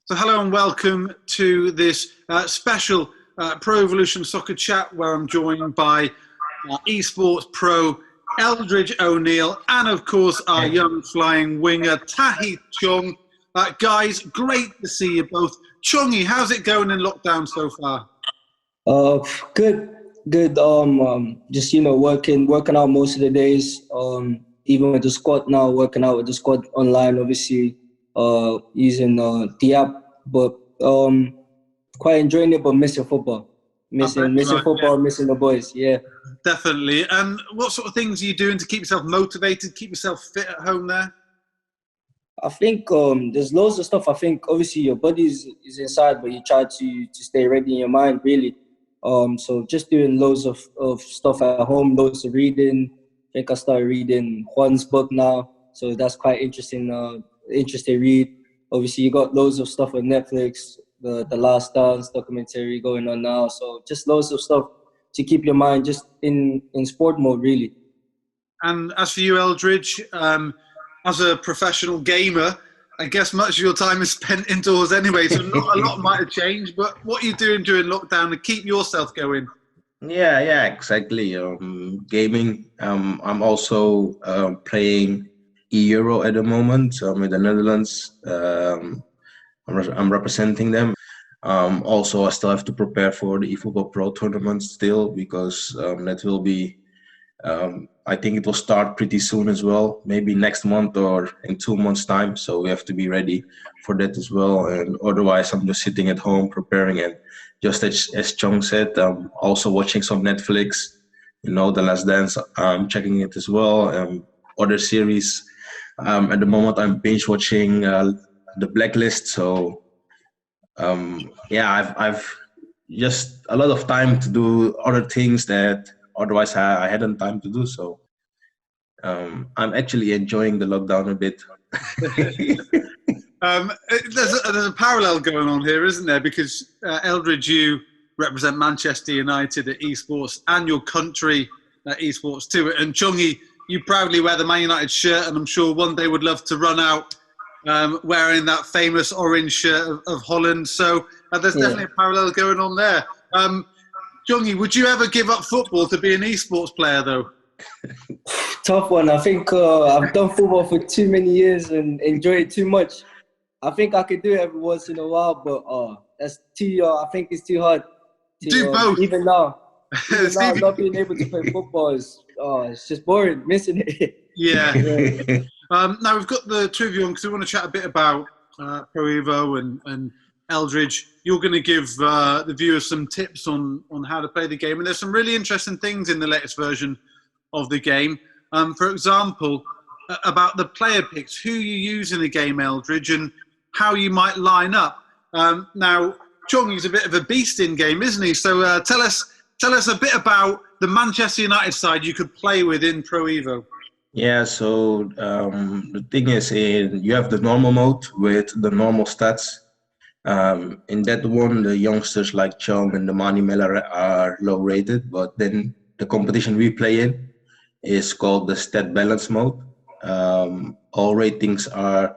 So hello and welcome to this special Pro Evolution Soccer Chat where I'm joined by Esports.Pro Eldridge O'Niel and of course our young flying winger Tahith Chong. Guys, great to see you both. Chongy, how's it going in lockdown so far? Good. Just working out most of the days. Even with the squad now, working out with the squad online, obviously, using the app. But quite enjoying it, but missing football. Missing football, missing the boys. Yeah. Definitely. And what sort of things are you doing to keep yourself motivated, keep yourself fit at home there? I think there's loads of stuff. I think obviously your body is inside, but you try to stay ready in your mind, really. So just doing loads of stuff at home, loads of reading. I think I started reading Juan's book now, so that's quite interesting. Interesting read. Obviously, you got loads of stuff on Netflix, the Last Dance documentary going on now. So just loads of stuff to keep your mind just in sport mode, really. And as for you, Eldridge, as a professional gamer, I guess much of your time is spent indoors anyway, so not a lot might have changed. But what are you doing during lockdown to keep yourself going? Yeah, exactly. Gaming. I'm also playing Euro at the moment. I'm in the Netherlands. I'm representing them. Also, I still have to prepare for the eFootball.Pro tournament still because that will be. I think it will start pretty soon as well, maybe next month or in 2 months' time. So we have to be ready for that as well. And otherwise, I'm just sitting at home preparing. And just as Chong said, I'm also watching some Netflix, The Last Dance. I'm checking it as well. Other series. At the moment, I'm binge watching The Blacklist. So I've just a lot of time to do other things that otherwise I hadn't time to do. So I'm actually enjoying the lockdown a bit. There's a parallel going on here, isn't there? Because Eldridge, you represent Manchester United at Esports and your country at Esports too. And Chongy, you proudly wear the Man United shirt, and I'm sure one day would love to run out wearing that famous orange shirt of Holland. So there's definitely a parallel going on there. Chongy, would you ever give up football to be an esports player, though? Tough one. I think I've done football for too many years and enjoy it too much. I think I could do it every once in a while, but that's too. I think it's too hard. Do both. Even now, not being able to play football is it's just boring, missing it. Yeah. Now we've got the two of you on because we want to chat a bit about Pro Evo and Eldridge. You're going to give the viewers some tips on how to play the game, and there's some really interesting things in the latest version of the game. For example, about the player picks, who you use in the game, Eldridge, and how you might line up. Now, Chong is a bit of a beast in game, isn't he? So tell us a bit about the Manchester United side you could play with in Pro Evo. Yeah, so the thing is, you have the normal mode with the normal stats. In that one, the youngsters like Chong and the Mani Miller are low rated, but then the competition we play in is called the stat balance mode. All ratings are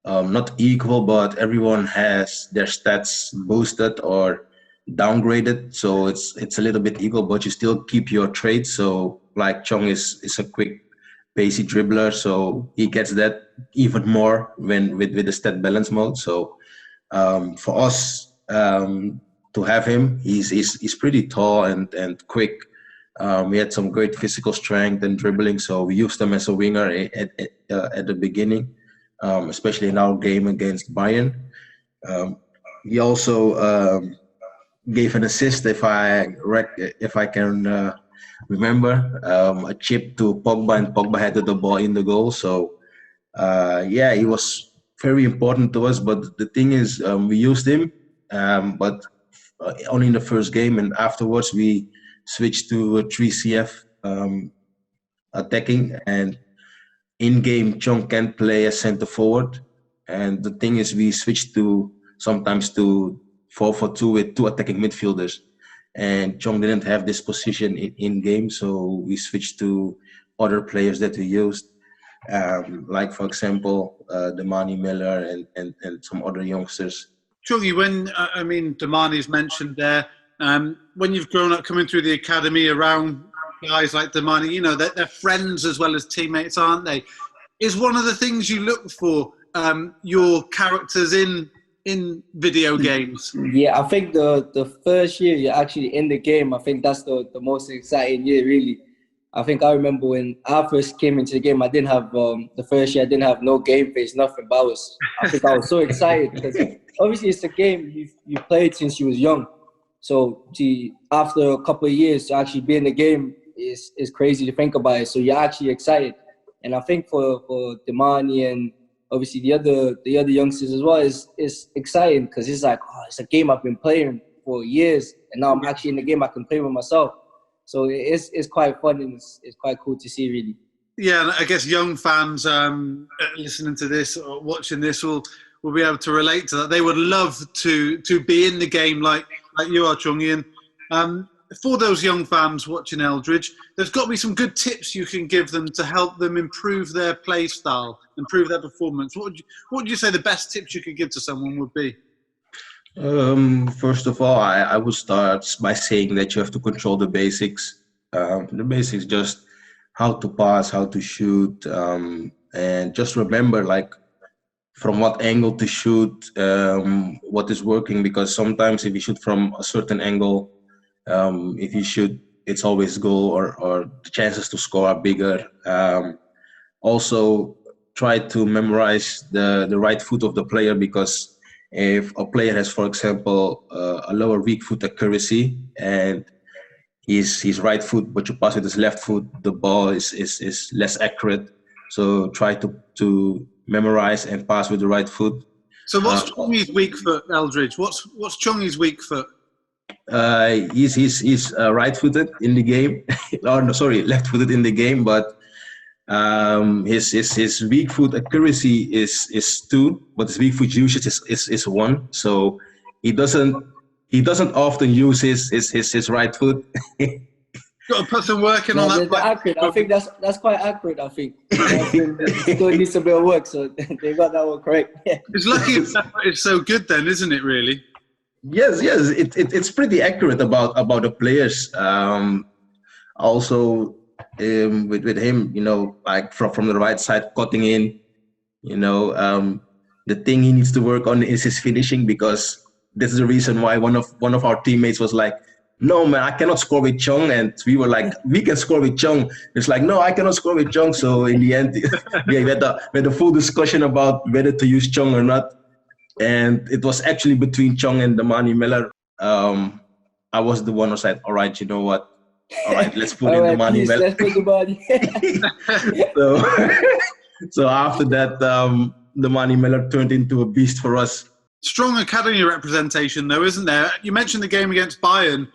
not equal, but everyone has their stats boosted or downgraded, so it's a little bit equal, but you still keep your traits. So like Chong is a quick, pacey dribbler, so he gets that even more when with the stat balance mode. So for us to have him, he's pretty tall and quick. We had some great physical strength and dribbling, so we used him as a winger at the beginning, especially in our game against Bayern. He also gave an assist, if I can remember, a chip to Pogba, and Pogba headed the ball in the goal. So he was very important to us. But the thing is, we used him, but only in the first game, and afterwards we switched to 3CF attacking, and in game Chong can play as center forward. And the thing is, we switched sometimes to 4-4-2 with two attacking midfielders, and Chong didn't have this position in game, so we switched to other players that we used. like for example, Damani Miller and some other youngsters. Chongi, when Damani's mentioned there, when you've grown up coming through the academy around guys like Damani, you know, they're friends as well as teammates, aren't they? Is one of the things you look for your characters in video games? Yeah, I think the first year you're actually in the game, I think that's the most exciting year, really. I think I remember when I first came into the game, I didn't have, the first year I didn't have no game face, nothing, but I think I was so excited because obviously it's a game you played since you was young. So after a couple of years to actually be in the game is crazy to think about it. So you're actually excited. And I think for Damani and obviously the other youngsters as well is exciting because it's like, oh, it's a game I've been playing for years and now I'm actually in the game I can play with myself. So it's quite fun and it's quite cool to see, really. Yeah, and I guess young fans listening to this or watching this will be able to relate to that. They would love to be in the game like you are, Chongi. And for those young fans watching Eldridge, there's got to be some good tips you can give them to help them improve their play style, improve their performance. What would you say the best tips you could give to someone would be? First of all, I would start by saying that you have to control the basics. The basics, just how to pass, how to shoot, and just remember like from what angle to shoot, what is working. Because sometimes if you shoot from a certain angle, if you shoot, it's always goal or the chances to score are bigger. Also, try to memorize the right foot of the player because if a player has, for example, a lower weak foot accuracy and his right foot, but you pass with his left foot, the ball is less accurate. So try to memorize and pass with the right foot. So what's Chongi's weak foot, Eldridge? What's Chongi's weak foot? He's right-footed in the game. Oh, no, sorry, left-footed in the game, but his weak foot accuracy is 2, but his weak foot usage is 1. So he doesn't often use his right foot. Got to put some work in on that. Accurate. I think that's quite accurate. I think still needs a bit of work, so they got that one correct. It's lucky it's so good, then, isn't it? Really? Yes. It's pretty accurate about the players. Also. With him, you know, like from the right side, cutting in, you know, the thing he needs to work on is his finishing because this is the reason why one of our teammates was like, no man, I cannot score with Chong, and we were like, we can score with Chong. It's like, no, I cannot score with Chong. So in the end, we had a full discussion about whether to use Chong or not, and it was actually between Chong and Damani Miller. I was the one who said, all right, you know what? All right, let's put in the money. Let's put the money. So after that, the Money Miller turned into a beast for us. Strong academy representation, though, isn't there? You mentioned the game against Bayern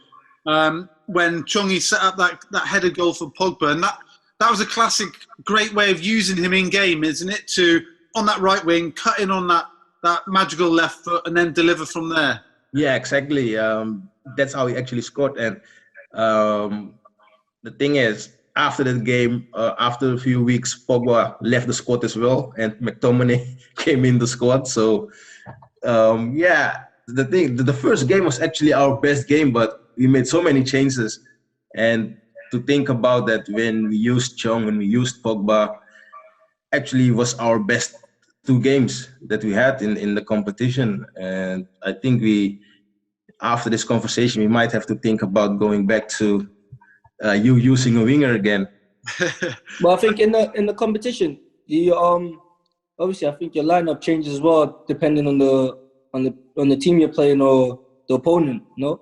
when Chongi set up that header goal for Pogba, and that was a classic, great way of using him in game, isn't it? To on that right wing, cut in on that magical left foot, and then deliver from there. Yeah, exactly. That's how he actually scored, and. The thing is, after that game, after a few weeks, Pogba left the squad as well, and McTominay came in the squad. So, the first game was actually our best game, but we made so many changes. And to think about that, when we used Chong, when we used Pogba, actually was our best 2 games that we had in the competition. And I think after this conversation, we might have to think about going back to you using a winger again. Well, I think in the competition, obviously I think your lineup changes as well depending on the team you're playing or the opponent. No.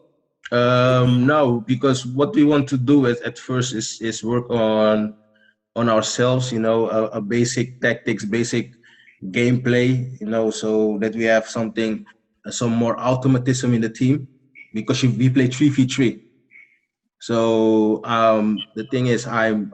No, because what we want to do at first is work on ourselves. You know, a basic tactics, basic gameplay. You know, so that we have some more automatism in the team, because we play 3-3. So the thing is, on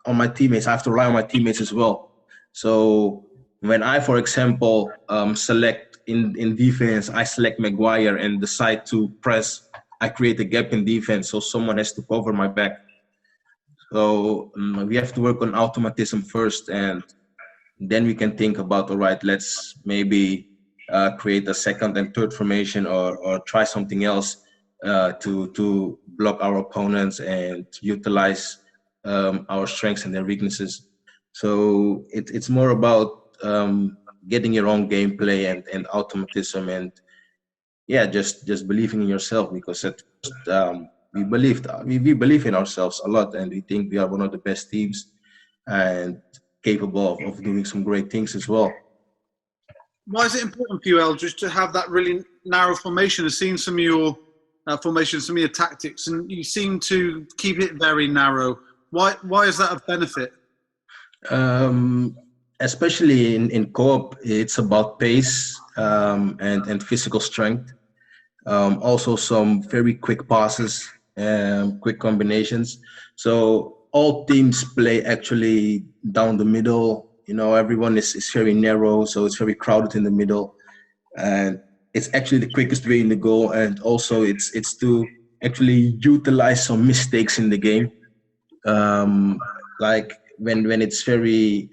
my teammates, I have to rely on my teammates as well. So when I, for example, select in defense, I select Maguire and decide to press, I create a gap in defense, so someone has to cover my back. So we have to work on automatism first, and Then we can think about, all right, let's maybe create a second and third formation, or try something else to block our opponents and utilize our strengths and their weaknesses. So it's more about getting your own gameplay and automatism, and yeah, just believing in yourself, because at first we believe in ourselves a lot, and we think we are one of the best teams and capable of doing some great things as well. Why is it important for you, Eldridge, to have that really narrow formation? I've seen some of your formations, some of your tactics, and you seem to keep it very narrow. Why is that of benefit? Especially in co-op, it's about pace and physical strength. Also some very quick passes, quick combinations. So all teams play actually down the middle. You know, everyone is very narrow, so it's very crowded in the middle. And it's actually the quickest way in the goal. And also it's to actually utilize some mistakes in the game. Like when it's very,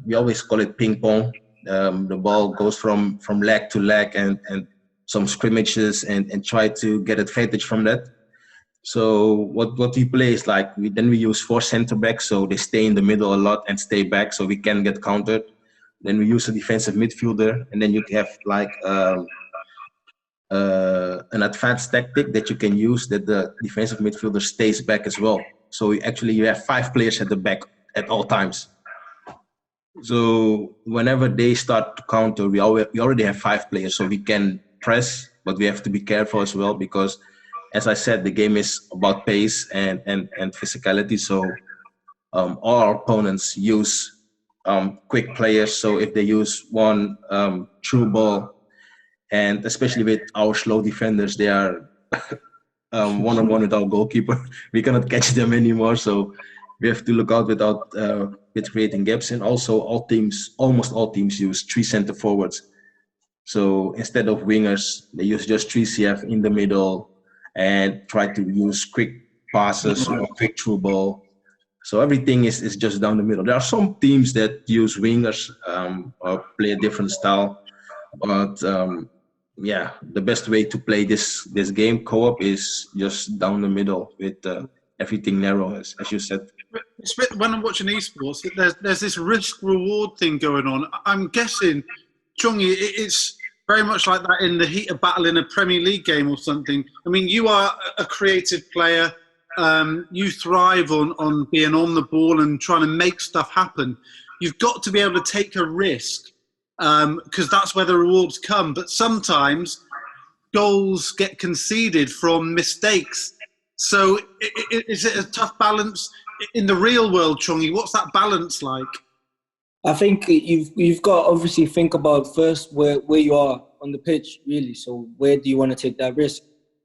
we always call it ping pong. The ball goes from leg to leg, and some scrimmages, and try to get advantage from that. So what we play is like we use 4 center backs, so they stay in the middle a lot and stay back, so we can get countered. Then we use a defensive midfielder, and then you have like an advanced tactic that you can use, that the defensive midfielder stays back as well. So you have 5 players at the back at all times. So whenever they start to counter, we already have 5 players, so we can press, but we have to be careful as well, because as I said, the game is about pace and physicality. So all our opponents use quick players. So if they use one through ball, and especially with our slow defenders, they are one-on-one with our goalkeeper. We cannot catch them anymore. So we have to look out with creating gaps. And also almost all teams use 3 center forwards. So instead of wingers, they use just 3 CF in the middle and try to use quick passes or quick through ball. So everything is just down the middle. There are some teams that use wingers or play a different style, but yeah, the best way to play this game co-op is just down the middle with everything narrow, as you said. When I'm watching esports, there's this risk-reward thing going on. I'm guessing, Chongi, it's very much like that in the heat of battle in a Premier League game or something. I mean, you are a creative player. You thrive on being on the ball and trying to make stuff happen. You've got to be able to take a risk, because that's where the rewards come. But sometimes goals get conceded from mistakes. So is it a tough balance in the real world, Chongi? What's that balance like? I think you've got to obviously think about first where you are on the pitch, really. So where do you want to take that risk?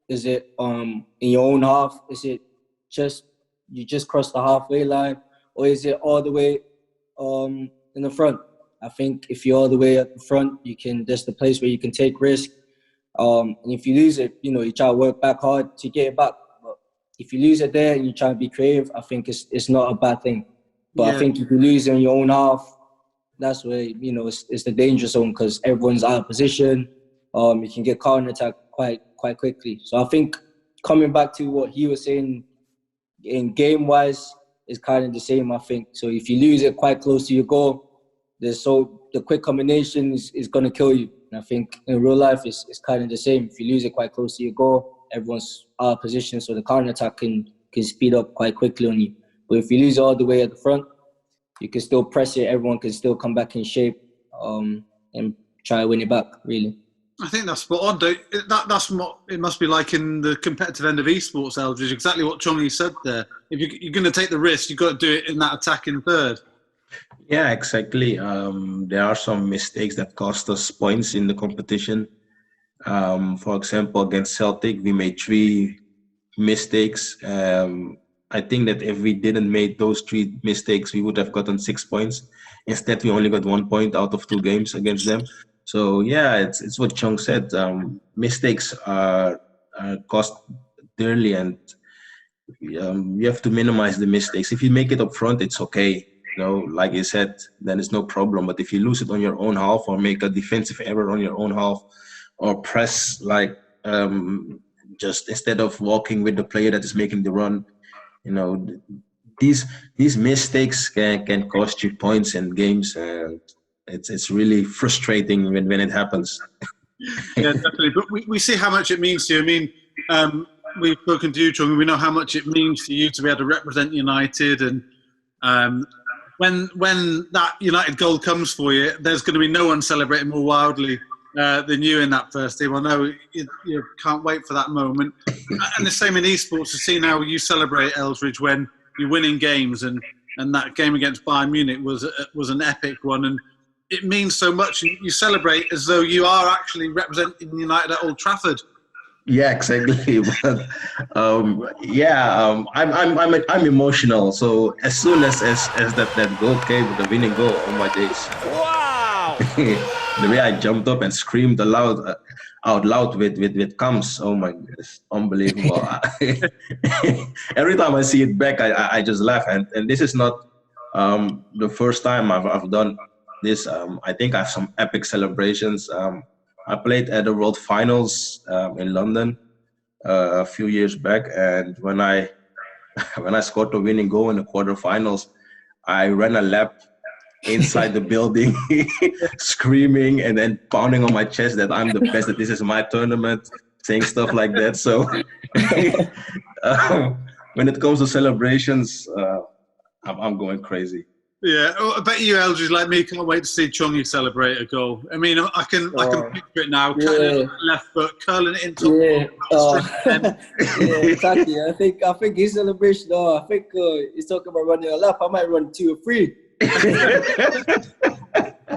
Is it in your own half? Is it you just cross the halfway line, or is it all the way in the front? I think if you're all the way at the front, that's the place where you can take risk. And if you lose it, you try to work back hard to get it back. But if you lose it there and you try to be creative, I think it's not a bad thing. But I think if you lose in your own half, that's where it's the danger zone, because everyone's out of position. You can get counter attack quite quickly. So I think coming back to what he was saying, in game wise, is kind of the same. I think so. If you lose it quite close to your goal, the quick combination is going to kill you. And I think in real life, it's kind of the same. If you lose it quite close to your goal, everyone's out of position, so the counter attack can speed up quite quickly on you. But if you lose all the way at the front, you can still press it. Everyone can still come back in shape and try to win it back, really. I think that's spot on. That's what it must be like in the competitive end of esports, Eldridge. Exactly what Chongi said there. If you're going to take the risk, you've got to do it in that attacking third. Yeah, exactly. There are some mistakes that cost us points in the competition. For example, against Celtic, we made 3 mistakes. I think that if we didn't make those 3 mistakes, we would have gotten 6 points. Instead, we only got 1 point out of 2 games against them. So yeah, it's what Chong said. Mistakes are cost dearly, and you have to minimize the mistakes. If you make it up front, it's okay. like you said, then it's no problem. But if you lose it on your own half, or make a defensive error on your own half, or press like just instead of walking with the player that is making the run, these mistakes can cost you points in games, and it's really frustrating when it happens. Yeah, definitely. But we see how much it means to you. I mean, we've spoken to you, Chong, and we know how much it means to you to be able to represent United. And when that United goal comes for you, there's going to be no one celebrating more wildly than you in that first team. I know you can't wait for that moment. And the same in esports, to see how you celebrate, Eldridge, when you're winning games. And that game against Bayern Munich was an epic one. And it means so much. You celebrate as though you are actually representing United at Old Trafford. Yeah, exactly. But I'm emotional. So as soon as that goal came, the winning goal, oh my days! Wow! The way I jumped up and screamed out loud with comes, oh my goodness, unbelievable! Every time I see it back, I just laugh. And this is not the first time I've done this. I think I have some epic celebrations. I played at the World Finals in London a few years back, and when I scored the winning goal in the quarterfinals, I ran a lap inside the building, screaming and then pounding on my chest that I'm the best, that this is my tournament, saying stuff like that. So when it comes to celebrations, I'm going crazy. Yeah, I bet you, Eldridge, like me, can't wait to see Chongi celebrate a goal. I mean, I can picture it now. Yeah. Left foot, curling it into. Yeah, exactly. I think his celebration. I think he's talking about running a lap. I might run 2 or 3.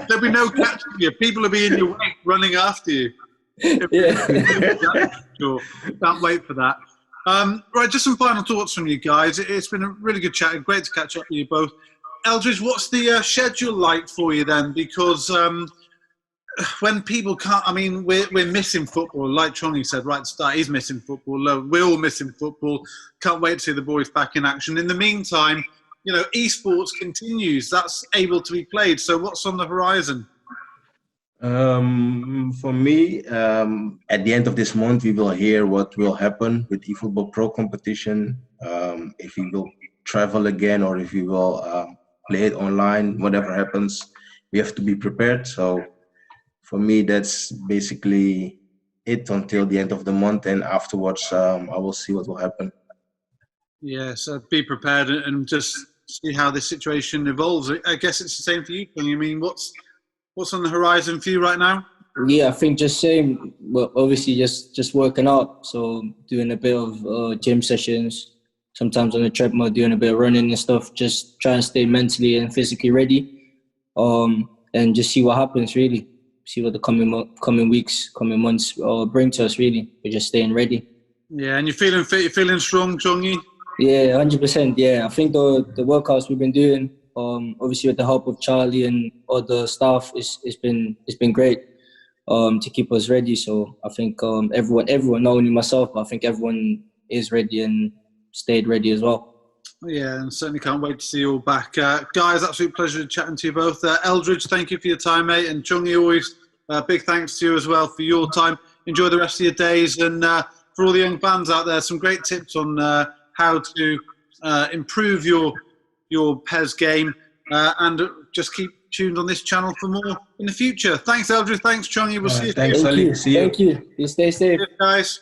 There'll be no catching you. People will be in your wake, running after you. Yeah. Sure. Can't wait for that. Right, just some final thoughts from you guys. It's been a really good chat. Great to catch up with you both. Eldridge, what's the schedule like for you then? Because when people can't, I mean, we're missing football. Like Chongi said right at the start, he's missing football. We're all missing football. Can't wait to see the boys back in action. In the meantime, esports continues. That's able to be played. So what's on the horizon? For me, at the end of this month, we will hear what will happen with eFootball.Pro competition. If we will travel again, or if we will play it online, whatever happens, we have to be prepared. So for me, that's basically it until the end of the month, and afterwards I will see what will happen. Yeah, so be prepared and just see how this situation evolves. I guess it's the same for you, Tony. I mean, what's on the horizon for you right now? Yeah, I think just same. Well, obviously just working out. So doing a bit of gym sessions, sometimes on the treadmill, doing a bit of running and stuff. Just trying to stay mentally and physically ready, and just see what happens. Really, see what the coming weeks, coming months bring to us. Really, we're just staying ready. Yeah, and you're feeling fit. You're feeling strong, Chongi. Yeah, 100%. Yeah, I think the workouts we've been doing, obviously with the help of Charlie and all the staff, it's been great to keep us ready. So I think everyone, not only myself, but I think everyone is ready and stayed ready as well. Yeah, and certainly can't wait to see you all back. Guys, absolute pleasure chatting to you both. Eldridge, thank you for your time, mate. And Chongi, always big thanks to you as well for your time. Enjoy the rest of your days. And for all the young fans out there, some great tips on how to improve your PES game. And just keep tuned on this channel for more in the future. Thanks, Eldridge. Thanks, Chongi. We'll see you. Thanks, Thank Ali. you. See you. Thank you. You stay safe. Cheers, guys.